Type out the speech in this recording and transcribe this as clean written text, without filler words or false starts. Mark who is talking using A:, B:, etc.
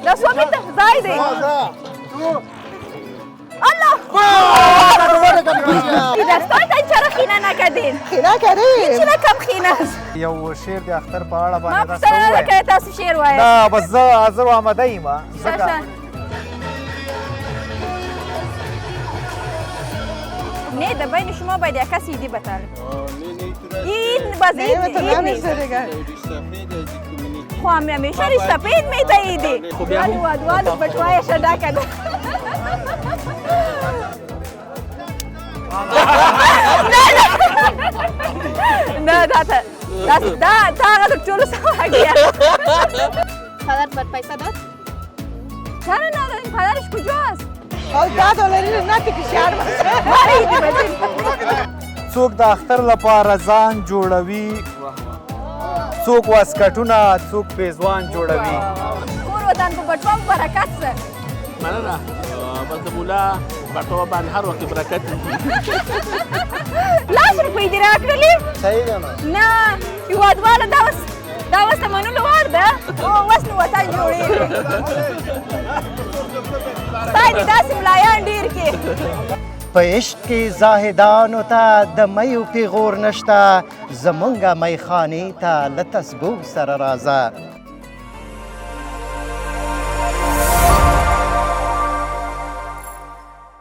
A: لاسو مې ته ځای دی الله دستای ته چرا خینه نکردین
B: خیره کردین
A: چرا کم خینه است
C: یو شعر د اختر په اړه
A: ما
C: باندې
A: پوښتنه نه کړې تاسو شعر وایئ
C: نه بس زه حاضر و آماده یم ځکه
A: نه د بین شما باید یک کسی ایدی بتره این باز
B: نه تو
A: این
B: نمیشه دیگه
A: خو هم همیشه ریش سفید میته ایدی ولی وادوالو بچوایش ادا کنه نه دا هغه در ټولو سوا گیا
D: پدر بر پیسه داد؟
A: چرا نداریم پدرش کجاست
B: او $10 نه ته کې شهر
C: څوک د اختر لپاره ځان جوړوي څوک واسکټونه څوک پیزوان جوړوي
A: کور ودان په بټوه برکت سره
E: مننه بس د مولا بټوه باندې هر وخت برکت وي
A: 100 روپۍ دې راکړلې
C: صحیح ده
A: نه هېوادواله دا اوس د منلو وړ ده اوس نو وطن جوړېږي ستا دې داسې ملایان ډېر کې
F: په عشق کې زاهدانو ته د میو کې غور نشته زمونږه میخانې ته له تسبو سره راځه